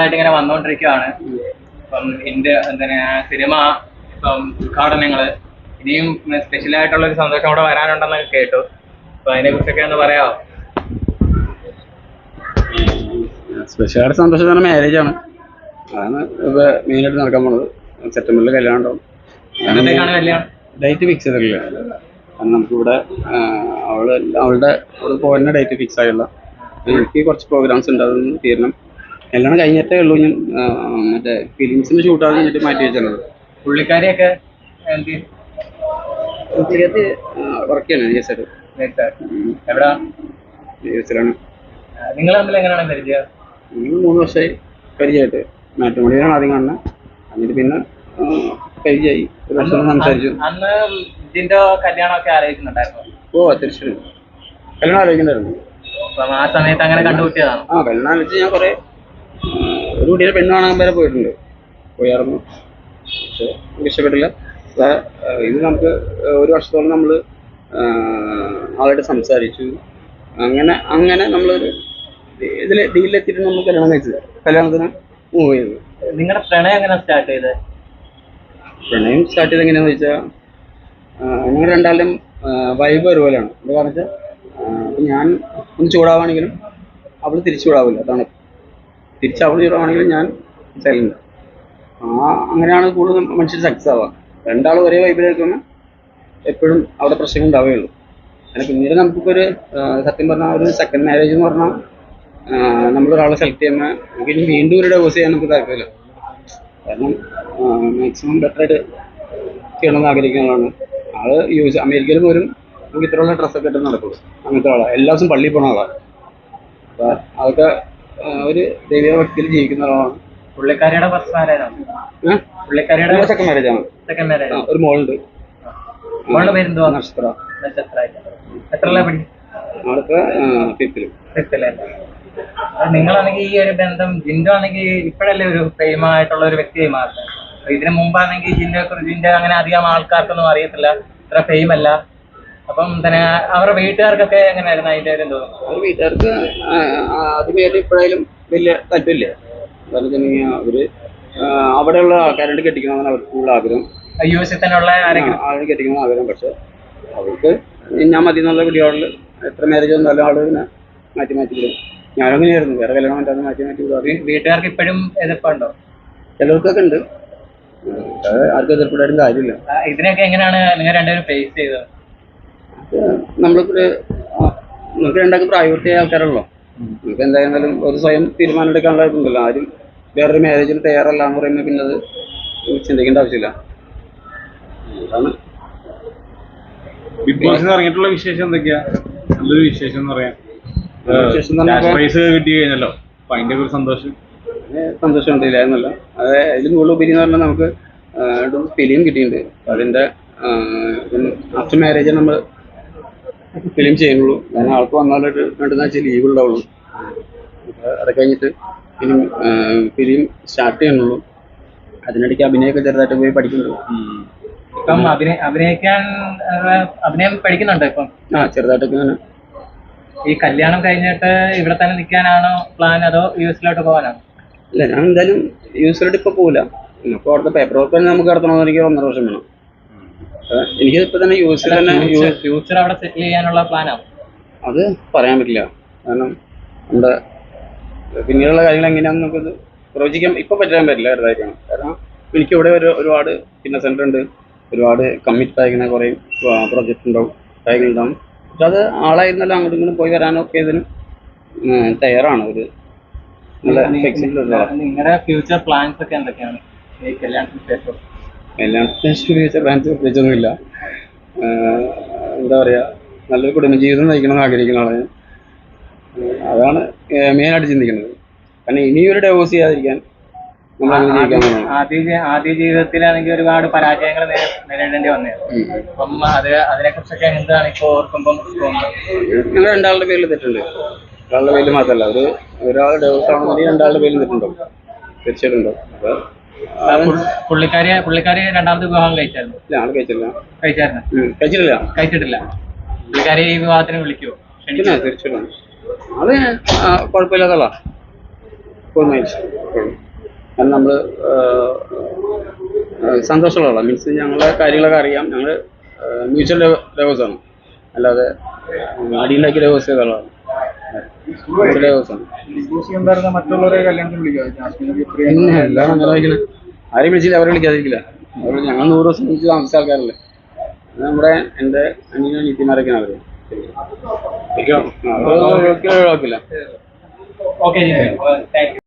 ആയിട്ട് ഇങ്ങനെ വന്നുകൊണ്ടിരിക്കുകയാണ്. ഇപ്പം സിനിമ ഇപ്പം ഉദ്ഘാടനങ്ങള് ഇനിയും സ്പെഷ്യൽ ആയിട്ടുള്ള ഒരു സന്തോഷം അവിടെ വരാനുണ്ടെന്നൊക്കെ കേട്ടു. അപ്പൊ അതിനെ കുറിച്ചൊക്കെ ഒന്ന് പറയാമോ? സ്പെഷ്യലായിട്ട് സന്തോഷം എന്ന് പറഞ്ഞാൽ മാരേജ് ആണ്. അതാണ് ഇപ്പൊ മെയിനായിട്ട് നടക്കാൻ പോണത്. സെപ്റ്റംബറിൽ കല്യാണം ഉണ്ടാവും. എന്നത്തേക്കാണ് കല്യാണം? ഡേറ്റ് ഫിക്സ് ചെയ്തിട്ടില്ല. കാരണം നമുക്കിവിടെ അവളുടെ പോകുന്ന ഡേറ്റ് ഫിക്സ് ആയില്ല. എനിക്ക് കുറച്ച് പ്രോഗ്രാംസ് ഉണ്ട്, അതൊന്നും തീരണം. കല്യാണം കഴിഞ്ഞിട്ടേ ഉള്ളൂ. ഞാൻ മറ്റേ ഫിലിംസിന് ഷൂട്ടാതെ കഴിഞ്ഞിട്ട് മാറ്റി വെച്ചിട്ടുണ്ട്. പുള്ളിക്കാരിയൊക്കെ വർക്ക് ചെയ്യണം യേസായിട്ട്. എവിടാ? യേസിലാണ്. നിങ്ങൾ തമ്മിൽ എങ്ങനെയാണ് പരിചയം? 3 വർഷമായി പരിചയമായിട്ട്. മാട്രിമോണിയിലാണ് ആദ്യം കാണുന്നത്. എന്നിട്ട് പിന്നെ പരിചയമായി, ഒരു വർഷം സംസാരിച്ചു. അന്ന് ഇതിന്റെ കല്യാണമൊക്കെ ആലോചിക്കുന്നുണ്ടായിരുന്നു? തീർച്ചയായും കല്യാണം ആലോചിക്കുന്നുണ്ടായിരുന്നു. അപ്പം ആ സമയത്ത് അങ്ങനെ കണ്ടുപിടിച്ചതാണ്? കല്യാണം ആലോചിച്ച് ഞാൻ കുറെ ഒരു കുട്ടിയുടെ പെണ്ണ് കാണാൻ വരെ പോയായിരുന്നു. പക്ഷെ ഇഷ്ടപ്പെട്ടില്ല. ഇത് നമുക്ക് ഒരു വർഷത്തോളം നമ്മൾ ആളായിട്ട് സംസാരിച്ചു. അങ്ങനെ നമ്മളൊരു ഡീലിലെത്തിയിട്ട് നമ്മൾ കല്യാണത്തിന് മൂവ് ചെയ്തു. നിങ്ങളുടെ പ്രണയം എങ്ങനെ സ്റ്റാർട്ട് ചെയ്തത്? പ്രണയം സ്റ്റാർട്ട് ചെയ്ത് എങ്ങനെയാണെന്ന് വെച്ചാൽ, ഞങ്ങൾ രണ്ടാളും വൈബ് ഒരുപോലെയാണ്. എന്താ കാരണം വെച്ചാൽ, ഞാൻ ഒന്ന് ചൂടാവുകയാണെങ്കിലും അവൾ തിരിച്ചു ചൂടാവില്ല. അതാണ്. തിരിച്ച് അവൾ ചൂടാവുകയാണെങ്കിലും ഞാൻ സൈലന്റ്. അങ്ങനെയാണ് കൂടുതൽ മനുഷ്യർ സക്സസ് ആവുക. രണ്ടാളും ഒരേ വൈബിലേക്കൊന്ന് എപ്പോഴും അവിടെ പ്രശ്നങ്ങൾ ഉണ്ടാവുകയുള്ളൂ. അങ്ങനെ പിന്നീട് നമുക്കിപ്പോൾ സത്യം പറഞ്ഞാൽ ഒരു സെക്കൻഡ് മാരേജ് എന്ന് പറഞ്ഞാൽ, നമ്മളൊരാളെ സെലക്ട് ചെയ്യുമ്പോൾ നമുക്ക് ഇനി വീണ്ടും ഒരു ഡൈവോഴ്സ് ചെയ്യാൻ നമുക്ക് താല്പര്യമില്ല. കാരണം മാക്സിമം ബെറ്ററായിട്ട് ചെയ്യണമെന്ന് ആഗ്രഹിക്കുന്നതാണ്. ആള് അമേരിക്കയിൽ പോലും നമുക്ക് ഇത്രയുള്ള ഡ്രസ്സൊക്കെ ഇട്ട് നടക്കുള്ളൂ. അങ്ങനത്തെ ആളാണ്. എല്ലാ ദിവസവും പള്ളിയിൽ പോകുന്ന ആളാണ്. അപ്പം അതൊക്കെ ഒരു ദൈവിക ഭക്തിയിൽ ജീവിക്കുന്ന ആളാണ്. പുള്ളിക്കാരിയുടെ ഫസ്റ്റ് മാരേജാണ്? പുള്ളിക്കാരിയുടെ സെക്കൻഡ് മാരേജാണ്. Second marriage. ഒരു മോളുണ്ട്. മോളുടെ പേരെന്തുവാ? നക്ഷത്ര. എത്രയുള്ള പഠി? ആളിപ്പോ ഫിഫ്ത്തില്. നിങ്ങളാണെങ്കിൽ ഈ ഒരു ബന്ധം, ജിൻഡോ ആണെങ്കിൽ ഇപ്പോഴല്ലേ ഒരു ഫെയിമായിട്ടുള്ള ഒരു വ്യക്തിയായി മാറുന്നത്. ഇതിനു മുമ്പാണെങ്കിൽ ജിൻഡോ അങ്ങനെ അധികം ആൾക്കാർക്കൊന്നും അറിയത്തില്ല, ഇത്ര ഫെയിം അല്ല. അപ്പം തന്നെ അവരുടെ വീട്ടുകാർക്കൊക്കെ എങ്ങനെയായിരുന്നു അതിന്റെ ഒരു തോന്നുന്നു? അവരുടെ വീട്ടുകാർക്ക് ആദ്യമേ ഇപ്പോഴായാലും വലിയ താല്പര്യമില്ല. കാരണം വെച്ചിട്ടുണ്ടെങ്കിൽ അവര് അവിടെയുള്ള ആൾക്കാരോട് കെട്ടിക്കണമെന്നാണ് അവർക്ക് കൂടുതൽ ആഗ്രഹം. US തന്നെയുള്ള ആരും കെട്ടിക്കണം ആഗ്രഹം. പക്ഷെ അവർക്ക് ഞാൻ മതി എന്നുള്ള വീഡിയോകളിൽ എത്ര മാരേജ് വന്നാലും ആള് പിന്നെ മാറ്റി വിടും. ഞാനങ്ങനെയായിരുന്നു. വേറെ കല്യാണം വേണ്ടാന്ന് മാറ്റി വിടും. വീട്ടുകാർക്ക് ഇപ്പോഴും എതിർപ്പുണ്ടോ? ചിലർക്കൊക്കെ ഉണ്ട്. ആർക്കും എതിർപ്പെടാനും കാര്യമില്ല. ഇതിനൊക്കെ എങ്ങനെയാണ് നിങ്ങൾ രണ്ടുപേരും ഫേസ് ചെയ്തത്? നമുക്ക് രണ്ടാൾക്കും പ്രായപൂർത്തിയായ ആൾക്കാരല്ലോ. നമുക്ക് എന്തായാലും ഒരു സ്വയം തീരുമാനം എടുക്കാനുള്ള ഇതുണ്ടല്ലോ. ആരും വേറൊരു മാരേജിന് തയ്യാറല്ല എന്ന് പറയുമ്പോൾ പിന്നെ അത് ചിന്തിക്കേണ്ട ആവശ്യമില്ല. അതാണ്. ബിഗ് ബോസിൽ ഇറങ്ങിയിട്ടുള്ള വിശേഷം എന്തൊക്കെയാ? നല്ലൊരു വിശേഷം എന്ന് പറയാം. പ്രൈസ് കിട്ടി കഴിഞ്ഞല്ലോ, അപ്പൊ അതിന്റെ ഒരു സന്തോഷം ഉണ്ടില്ലായിരുന്നല്ല. അതിലും കൂടുതൽ ഉപരി എന്ന് പറഞ്ഞാൽ നമുക്ക് ഫിലിം കിട്ടിയിട്ടുണ്ട്. അതിന്റെ ആഫ്റ്റർ മാരേജ് നമ്മൾ ഫിലിം ചെയ്യുന്നുള്ളൂ. കാരണം ആൾക്ക് വന്നാലൊരു 2-4 ലീവ് ഉണ്ടാവുള്ളൂ. അത് കഴിഞ്ഞിട്ട് ഫിലിം സ്റ്റാർട്ട് ചെയ്യുന്നുള്ളൂ. അതിനിടയ്ക്ക് അഭിനയമൊക്കെ ചെറുതായിട്ട് പോയി പഠിക്കുന്നുണ്ട്. ഇപ്പം അഭിനയം പഠിക്കുന്നുണ്ടോ ഇപ്പം? ചെറുതായിട്ടൊക്കെ. ഈ കല്യാണം കഴിഞ്ഞിട്ട് ഇവിടെ തന്നെ നിൽക്കാനാണോ പ്ലാൻ, അതോ US-ലോട്ട് പോകാനാണോ? ഇല്ല, ഞാൻ എന്തായാലും US-ലോട്ട് ഇപ്പൊ പോകില്ല. അപ്പോൾ അവിടുത്തെ പേപ്പർ വർക്ക് തന്നെ നമുക്ക് നടത്തണമെന്ന് എനിക്ക് 1.5 വർഷം വേണം. എനിക്ക് ഇപ്പൊ തന്നെ US-ൽ തന്നെ ഫ്യൂച്ചർ അവിടെ സെറ്റിൽ ചെയ്യാനുള്ള പ്ലാനാണ്. അത് പറയാൻ പറ്റില്ല. കാരണം നമ്മുടെ പിന്നീടുള്ള കാര്യങ്ങൾ എങ്ങനെയാണെന്ന് നമുക്കത് പ്രവചിക്കാൻ ഇപ്പൊ പറ്റാൻ പറ്റില്ല. ചെറുതായിട്ടാണ്. കാരണം എനിക്കിവിടെ ഒരുപാട് പിന്നെ സെന്റർ ഉണ്ട്. ഒരുപാട് കമ്മിറ്റ് ആയിരിക്കുന്ന കുറേ പ്രൊജക്ട് ഉണ്ടാവും, കാര്യങ്ങളുണ്ടാവും. പക്ഷെ അത് ആളായിരുന്നാലും അങ്ങോട്ടും ഇങ്ങോട്ടും പോയി വരാനൊക്കെ ഇതിന് തയ്യാറാണ്. ഒരു നല്ല നിങ്ങളുടെ ഫ്യൂച്ചർ പ്ലാൻസ് ഒക്കെ എന്തൊക്കെയാണ് ഈ കല്യാണത്തിന് ശേഷം? ഫ്യൂച്ചർ പ്ലാൻസ് പ്രത്യേകിച്ചൊന്നുമില്ല. എന്താ പറയാ, നല്ലൊരു കുടുംബജീവിതം നയിക്കണമെന്ന് ആഗ്രഹിക്കുന്ന ആളാണ്. അതാണ് മെയിനായിട്ട് ചിന്തിക്കുന്നത്. കാരണം ഇനിയൊരു ഡൈവോഴ്സ് ചെയ്യാതിരിക്കാൻ ആദ്യ ജീവിതത്തിലാണെങ്കിൽ ഒരുപാട് പരാജയങ്ങൾ നേരിടേണ്ടി വന്നത്. അപ്പം അതിനെ കുറിച്ചൊക്കെ എന്താണ് ഇപ്പൊ ഓർക്കുമ്പം തോന്നുന്നത്? ഞങ്ങൾ രണ്ടാളുടെ പേരിൽ തെറ്റുണ്ട്. ഒരാളുടെ പേരിൽ മാത്രമല്ല, ഒരാൾ ഡൈവോഴ്സ് ആണെന്നുണ്ടെങ്കിൽ രണ്ടാളുടെ പേരിൽ തെറ്റുണ്ടാവും. തീർച്ചയായിട്ടും ഉണ്ടാവും. അപ്പൊ പുള്ളിക്കാരി രണ്ടാമത്തെ വിവാഹം കഴിച്ചായിരുന്നു? ഇല്ല, ആൾ കഴിച്ചിട്ടില്ല. പുള്ളിക്കാരി ഈ വിവാഹത്തിന് വിളിക്കുവോ? തീർച്ചയായിട്ടും. അത് കുഴപ്പമില്ലാത്തല്ല. Full mind. കാരണം നമ്മൾ സന്തോഷമുള്ള മീൻസ് ഞങ്ങളെ കാര്യങ്ങളൊക്കെ അറിയാം. ഞങ്ങൾ മ്യൂച്വൽ ലവേഴ്സാണ്, അല്ലാതെ അടിയുണ്ടാക്കിയ ലവേഴ്സ് ചെയ്തുള്ളതാണ്. മ്യൂച്വൽ ലവേഴ്സാണ്. മറ്റുള്ളവരെ കല്യാണത്തിന് വിളിക്കുക പിന്നെ എല്ലാം അങ്ങനെ വയ്ക്കുന്നത്. ആരെയും വിളിച്ചില്ല, അവരെ വിളിക്കാതിരിക്കില്ല. അവർ ഞങ്ങൾ 100 ദിവസം വിളിച്ച് താമസിച്ച ആൾക്കാരല്ലേ. അത് നമ്മുടെ എൻ്റെ അനിയനും അനിയത്തിമാരൊക്കെയാണ് അവർ. ഒരിക്കലും ഒഴിവാക്കില്ല. Okay, thank you.